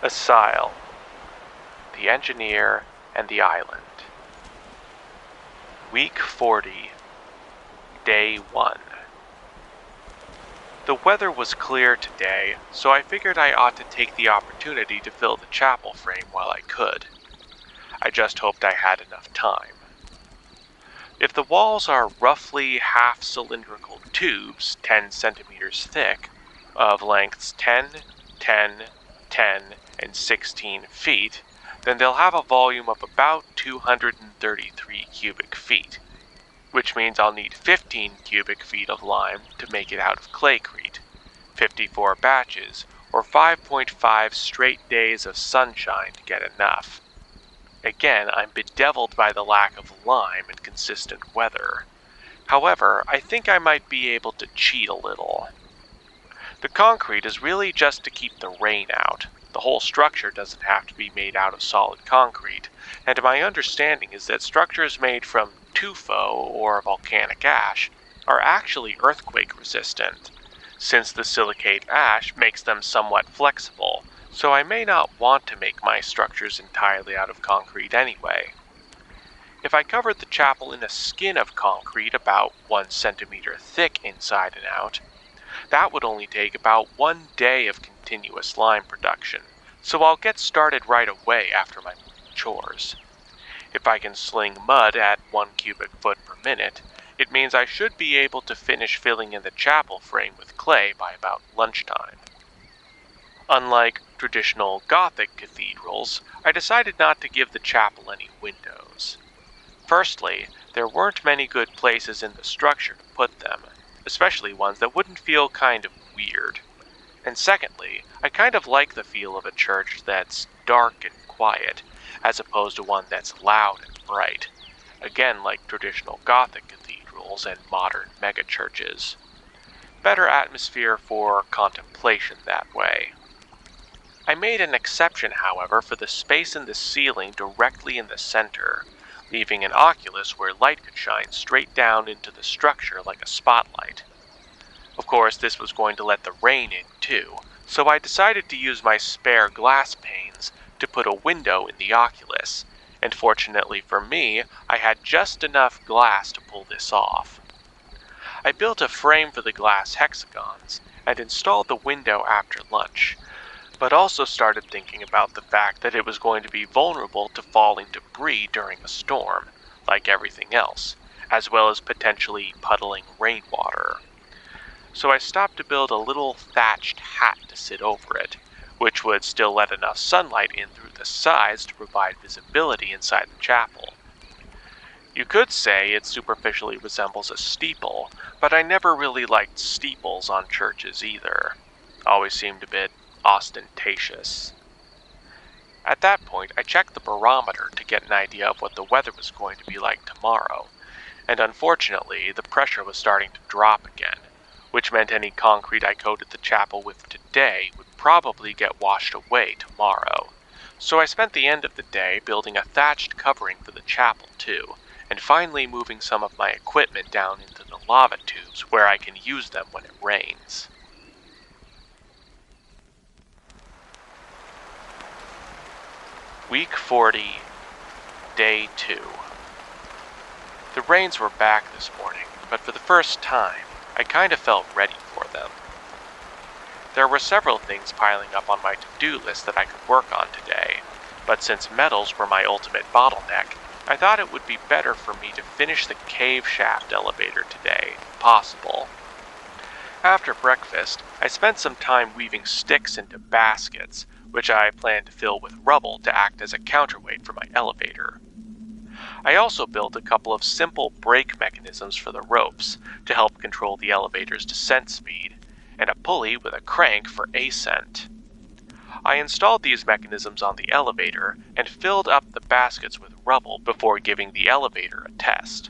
Asyle, the engineer, and the island. Week 40, Day 1. The weather was clear today, so I figured I ought to take the opportunity to fill the chapel frame while I could. I just hoped I had enough time. If the walls are roughly half-cylindrical tubes 10 centimeters thick, of lengths 10, 10, 10, and 16 feet, then they'll have a volume of about 233 cubic feet, which means I'll need 15 cubic feet of lime to make it out of claycrete, 54 batches, or 5.5 straight days of sunshine to get enough. Again, I'm bedeviled by the lack of lime and consistent weather. However, I think I might be able to cheat a little. The concrete is really just to keep the rain out. The whole structure doesn't have to be made out of solid concrete, and my understanding is that structures made from tufa or volcanic ash are actually earthquake resistant, since the silicate ash makes them somewhat flexible, so I may not want to make my structures entirely out of concrete anyway. If I covered the chapel in a skin of concrete about 1 centimeter thick inside and out, that would only take about 1 day of continuous lime production, so I'll get started right away after my chores. If I can sling mud at 1 cubic foot per minute, it means I should be able to finish filling in the chapel frame with clay by about lunchtime. Unlike traditional Gothic cathedrals, I decided not to give the chapel any windows. Firstly, there weren't many good places in the structure to put them, especially ones that wouldn't feel kind of weird. And secondly, I kind of like the feel of a church that's dark and quiet, as opposed to one that's loud and bright, again like traditional Gothic cathedrals and modern megachurches. Better atmosphere for contemplation that way. I made an exception, however, for the space in the ceiling directly in the center, leaving an oculus where light could shine straight down into the structure like a spotlight. Of course, this was going to let the rain in too, so I decided to use my spare glass panes to put a window in the oculus, and fortunately for me, I had just enough glass to pull this off. I built a frame for the glass hexagons and installed the window after lunch, but also started thinking about the fact that it was going to be vulnerable to falling debris during a storm, like everything else, as well as potentially puddling rainwater. So I stopped to build a little thatched hat to sit over it, which would still let enough sunlight in through the sides to provide visibility inside the chapel. You could say it superficially resembles a steeple, but I never really liked steeples on churches either. Always seemed a bit ostentatious. At that point, I checked the barometer to get an idea of what the weather was going to be like tomorrow, and unfortunately, the pressure was starting to drop again, which meant any concrete I coated the chapel with today would probably get washed away tomorrow. So I spent the end of the day building a thatched covering for the chapel too, and finally moving some of my equipment down into the lava tubes where I can use them when it rains. Week 40, Day 2. The rains were back this morning, but for the first time, I kind of felt ready for them. There were several things piling up on my to-do list that I could work on today, but since metals were my ultimate bottleneck, I thought it would be better for me to finish the cave shaft elevator today, if possible. After breakfast, I spent some time weaving sticks into baskets, which I planned to fill with rubble to act as a counterweight for my elevator. I also built a couple of simple brake mechanisms for the ropes to help control the elevator's descent speed, and a pulley with a crank for ascent. I installed these mechanisms on the elevator and filled up the baskets with rubble before giving the elevator a test.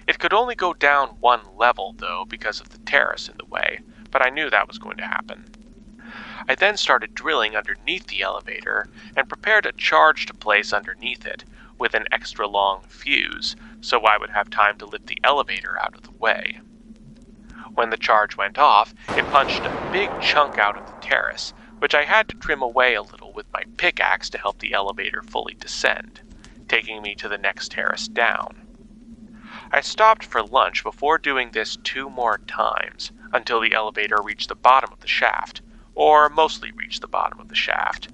It could only go down 1 level though because of the terrace in the way, but I knew that was going to happen. I then started drilling underneath the elevator and prepared a charge to place underneath it with an extra long fuse so I would have time to lift the elevator out of the way. When the charge went off, it punched a big chunk out of the terrace, which I had to trim away a little with my pickaxe to help the elevator fully descend, taking me to the next terrace down. I stopped for lunch before doing this 2 more times until the elevator reached the bottom of the shaft, or mostly reached the bottom of the shaft.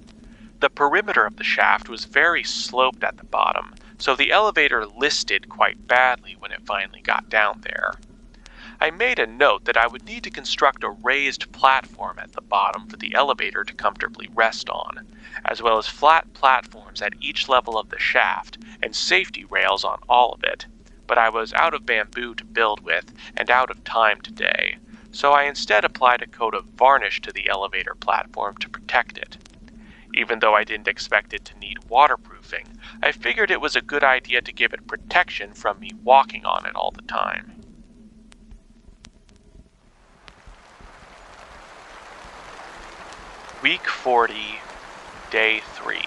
The perimeter of the shaft was very sloped at the bottom, so the elevator listed quite badly when it finally got down there. I made a note that I would need to construct a raised platform at the bottom for the elevator to comfortably rest on, as well as flat platforms at each level of the shaft and safety rails on all of it, but I was out of bamboo to build with and out of time today, so I instead applied a coat of varnish to the elevator platform to protect it. Even though I didn't expect it to need waterproofing, I figured it was a good idea to give it protection from me walking on it all the time. Week 40, Day 3.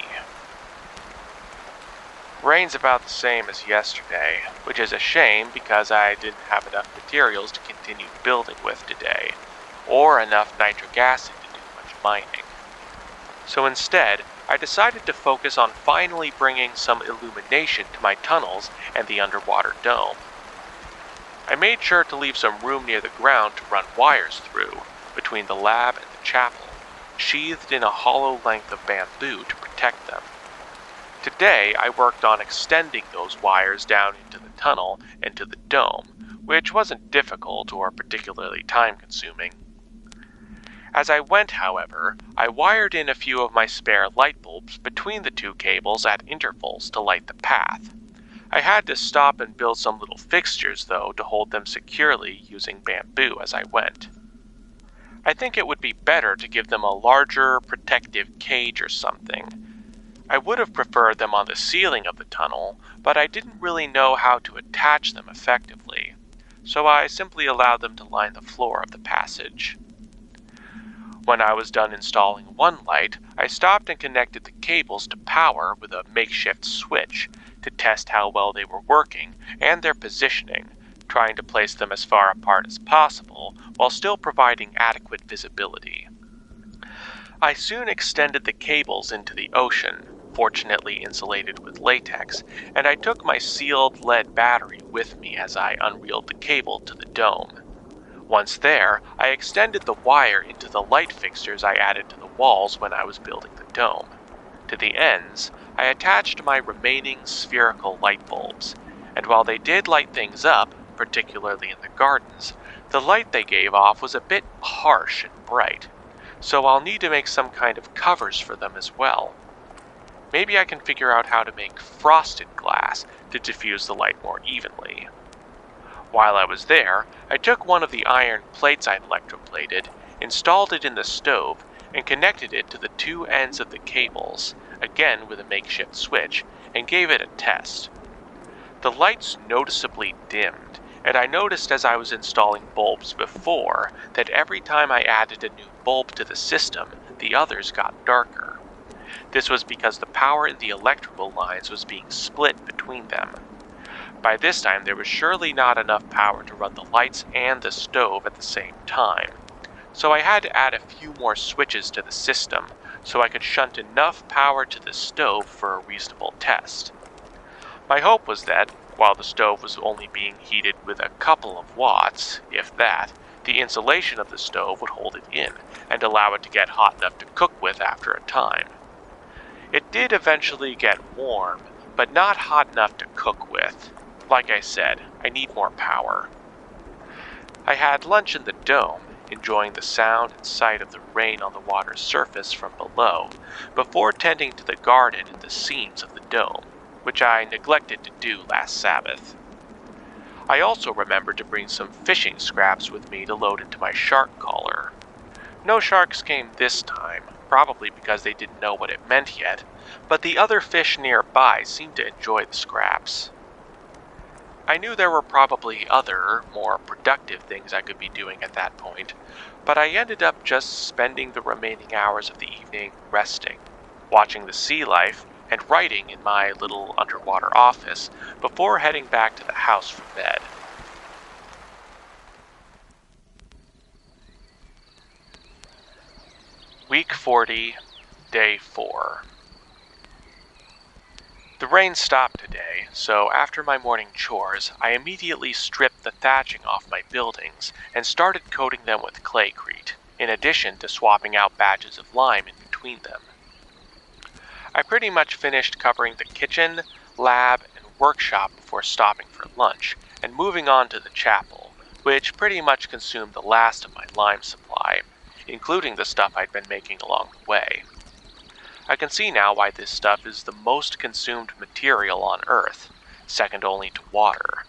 Rain's about the same as yesterday, which is a shame because I didn't have enough materials to continue building with today, or enough nitric acid to do much mining. So instead, I decided to focus on finally bringing some illumination to my tunnels and the underwater dome. I made sure to leave some room near the ground to run wires through, between the lab and the chapel, sheathed in a hollow length of bamboo to protect them. Today, I worked on extending those wires down into the tunnel and to the dome, which wasn't difficult or particularly time-consuming. As I went, however, I wired in a few of my spare light bulbs between the 2 cables at intervals to light the path. I had to stop and build some little fixtures, though, to hold them securely using bamboo as I went. I think it would be better to give them a larger, protective cage or something. I would have preferred them on the ceiling of the tunnel, but I didn't really know how to attach them effectively, so I simply allowed them to line the floor of the passage. When I was done installing one light, I stopped and connected the cables to power with a makeshift switch to test how well they were working and their positioning, trying to place them as far apart as possible while still providing adequate visibility. I soon extended the cables into the ocean, fortunately insulated with latex, and I took my sealed lead battery with me as I unreeled the cable to the dome. Once there, I extended the wire into the light fixtures I added to the walls when I was building the dome. To the ends, I attached my remaining spherical light bulbs, and while they did light things up, particularly in the gardens, the light they gave off was a bit harsh and bright, so I'll need to make some kind of covers for them as well. Maybe I can figure out how to make frosted glass to diffuse the light more evenly. While I was there, I took one of the iron plates I'd electroplated, installed it in the stove, and connected it to the 2 ends of the cables, again with a makeshift switch, and gave it a test. The lights noticeably dimmed, and I noticed as I was installing bulbs before that every time I added a new bulb to the system, the others got darker. This was because the power in the electrical lines was being split between them. By this time, there was surely not enough power to run the lights and the stove at the same time, so I had to add a few more switches to the system so I could shunt enough power to the stove for a reasonable test. My hope was that, while the stove was only being heated with a couple of watts, if that, the insulation of the stove would hold it in and allow it to get hot enough to cook with after a time. It did eventually get warm, but not hot enough to cook with. Like I said, I need more power. I had lunch in the dome, enjoying the sound and sight of the rain on the water's surface from below, before tending to the garden and the seams of the dome, which I neglected to do last Sabbath. I also remembered to bring some fishing scraps with me to load into my shark collar. No sharks came this time, probably because they didn't know what it meant yet, but the other fish nearby seemed to enjoy the scraps. I knew there were probably other, more productive things I could be doing at that point, but I ended up just spending the remaining hours of the evening resting, watching the sea life, and writing in my little underwater office before heading back to the house for bed. Week 40, Day 4. The rain stopped today, so after my morning chores, I immediately stripped the thatching off my buildings and started coating them with claycrete, in addition to swapping out batches of lime in between them. I pretty much finished covering the kitchen, lab, and workshop before stopping for lunch and moving on to the chapel, which pretty much consumed the last of my lime supply, including the stuff I'd been making along the way. I can see now why this stuff is the most consumed material on Earth, second only to water.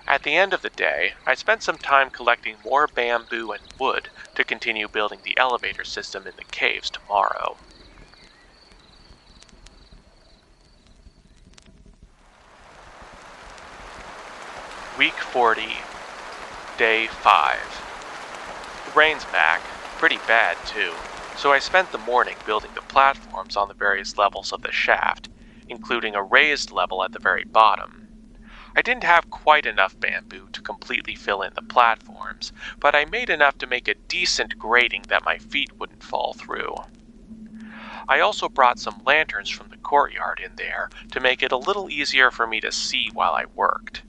At the end of the day, I spent some time collecting more bamboo and wood to continue building the elevator system in the caves tomorrow. Week 40, Day 5. The rain's back, pretty bad too, so I spent the morning building the platforms on the various levels of the shaft, including a raised level at the very bottom. I didn't have quite enough bamboo to completely fill in the platforms, but I made enough to make a decent grating that my feet wouldn't fall through. I also brought some lanterns from the courtyard in there to make it a little easier for me to see while I worked.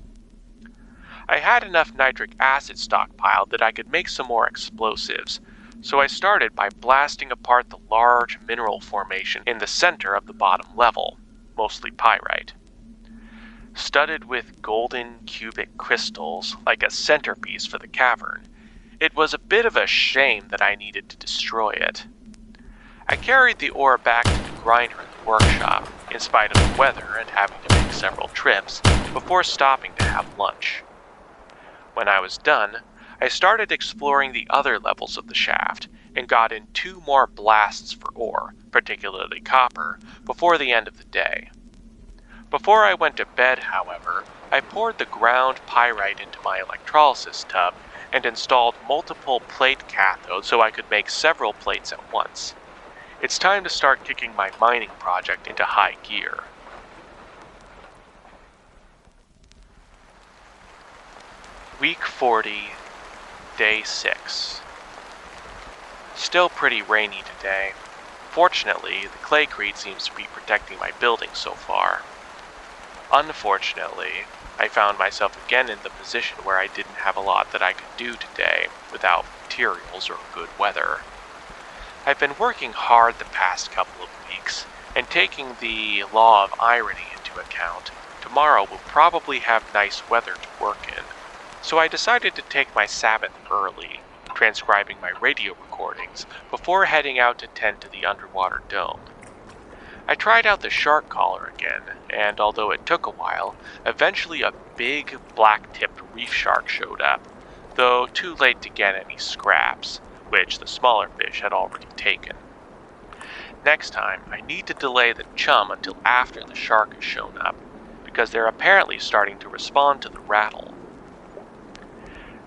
I had enough nitric acid stockpiled that I could make some more explosives, so I started by blasting apart the large mineral formation in the center of the bottom level, mostly pyrite. Studded with golden cubic crystals, like a centerpiece for the cavern, it was a bit of a shame that I needed to destroy it. I carried the ore back to the grinder in the workshop, in spite of the weather and having to make several trips, before stopping to have lunch. When I was done, I started exploring the other levels of the shaft and got in 2 more blasts for ore, particularly copper, before the end of the day. Before I went to bed, however, I poured the ground pyrite into my electrolysis tub and installed multiple plate cathodes so I could make several plates at once. It's time to start kicking my mining project into high gear. Week 40, Day 6. Still pretty rainy today. Fortunately, the claycrete seems to be protecting my building so far. Unfortunately, I found myself again in the position where I didn't have a lot that I could do today without materials or good weather. I've been working hard the past couple of weeks, and taking the law of irony into account, tomorrow will probably have nice weather to work in. So I decided to take my Sabbath early, transcribing my radio recordings before heading out to tend to the underwater dome. I tried out the shark collar again, and although it took a while, eventually a big black-tipped reef shark showed up, though too late to get any scraps, which the smaller fish had already taken. Next time, I need to delay the chum until after the shark has shown up, because they're apparently starting to respond to the rattle.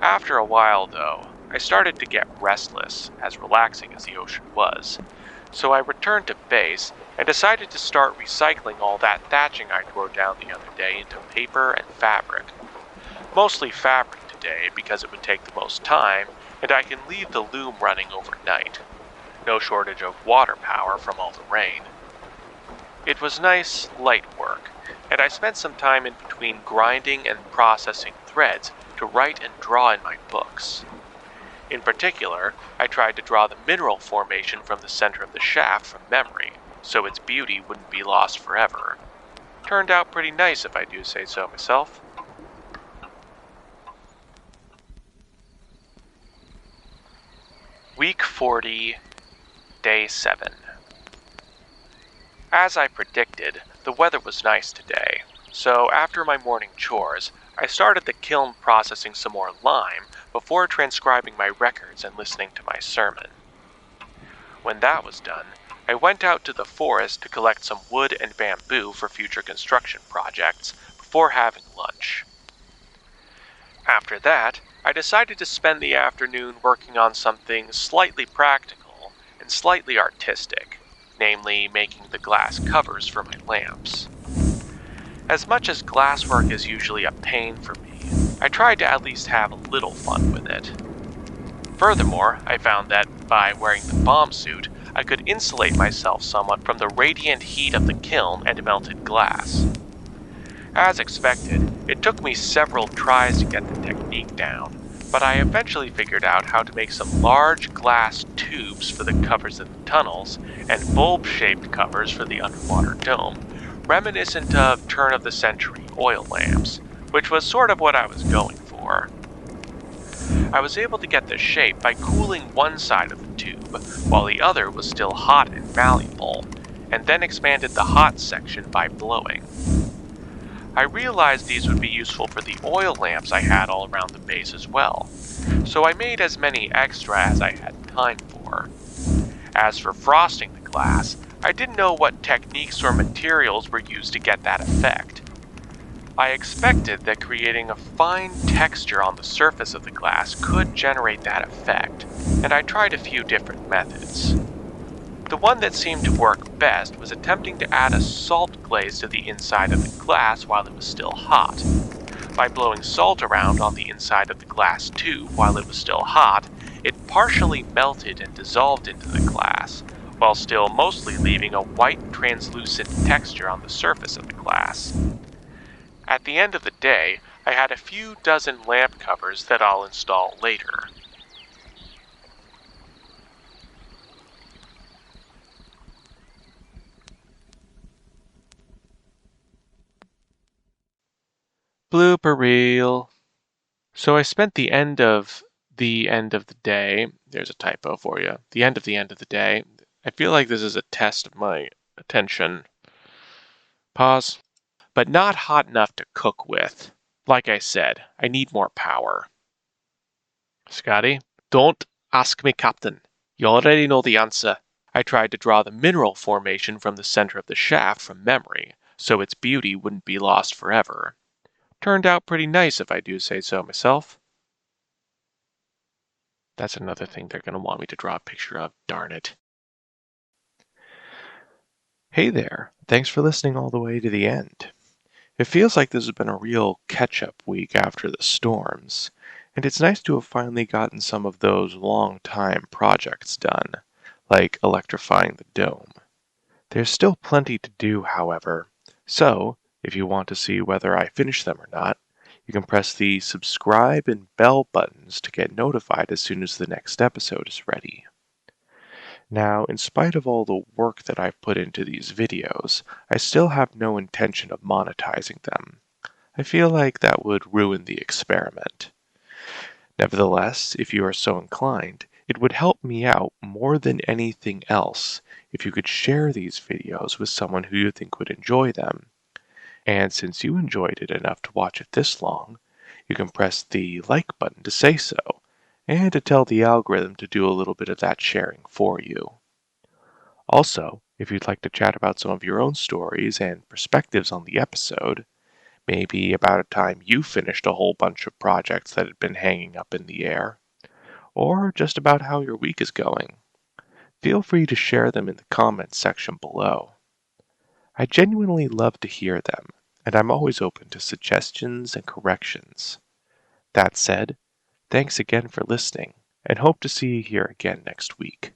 After a while, though, I started to get restless, as relaxing as the ocean was, so I returned to base and decided to start recycling all that thatching I tore down the other day into paper and fabric. Mostly fabric today because it would take the most time, and I can leave the loom running overnight. No shortage of water power from all the rain. It was nice, light work, and I spent some time in between grinding and processing threads to write and draw in my books. In particular, I tried to draw the mineral formation from the center of the shaft from memory, so its beauty wouldn't be lost forever. Turned out pretty nice if I do say so myself. Week 40, Day 7. As I predicted, the weather was nice today, so after my morning chores, I started the kiln processing some more lime before transcribing my records and listening to my sermon. When that was done, I went out to the forest to collect some wood and bamboo for future construction projects before having lunch. After that, I decided to spend the afternoon working on something slightly practical and slightly artistic, namely making the glass covers for my lamps. As much as glasswork is usually a pain for me, I tried to at least have a little fun with it. Furthermore, I found that by wearing the bomb suit, I could insulate myself somewhat from the radiant heat of the kiln and melted glass. As expected, it took me several tries to get the technique down, but I eventually figured out how to make some large glass tubes for the covers of the tunnels and bulb-shaped covers for the underwater dome, reminiscent of turn-of-the-century oil lamps, which was sort of what I was going for. I was able to get the shape by cooling one side of the tube, while the other was still hot and malleable, and then expanded the hot section by blowing. I realized these would be useful for the oil lamps I had all around the base as well, so I made as many extra as I had time for. As for frosting the glass, I didn't know what techniques or materials were used to get that effect. I expected that creating a fine texture on the surface of the glass could generate that effect, and I tried a few different methods. The one that seemed to work best was attempting to add a salt glaze to the inside of the glass while it was still hot. By blowing salt around on the inside of the glass tube while it was still hot, it partially melted and dissolved into the glass, while still mostly leaving a white translucent texture on the surface of the glass. At the end of the day, I had a few dozen lamp covers that I'll install later. Blooper Reel. So I spent the end of the day, there's a typo for you, the end of the day. I feel like this is a test of my attention. Pause. But not hot enough to cook with. Like I said, I need more power. Scotty, don't ask me, Captain. You already know the answer. I tried to draw the mineral formation from the center of the shaft from memory, so its beauty wouldn't be lost forever. Turned out pretty nice if I do say so myself. That's another thing they're going to want me to draw a picture of, darn it. Hey there, thanks for listening all the way to the end. It feels like this has been a real catch-up week after the storms, and it's nice to have finally gotten some of those long-time projects done, like electrifying the dome. There's still plenty to do, however, so if you want to see whether I finish them or not, you can press the subscribe and bell buttons to get notified as soon as the next episode is ready. Now, in spite of all the work that I've put into these videos, I still have no intention of monetizing them. I feel like that would ruin the experiment. Nevertheless, if you are so inclined, it would help me out more than anything else if you could share these videos with someone who you think would enjoy them. And since you enjoyed it enough to watch it this long, you can press the like button to say so, and to tell the algorithm to do a little bit of that sharing for you. Also, if you'd like to chat about some of your own stories and perspectives on the episode, maybe about a time you finished a whole bunch of projects that had been hanging up in the air, or just about how your week is going, feel free to share them in the comments section below. I genuinely love to hear them, and I'm always open to suggestions and corrections. That said, thanks again for listening, and hope to see you here again next week.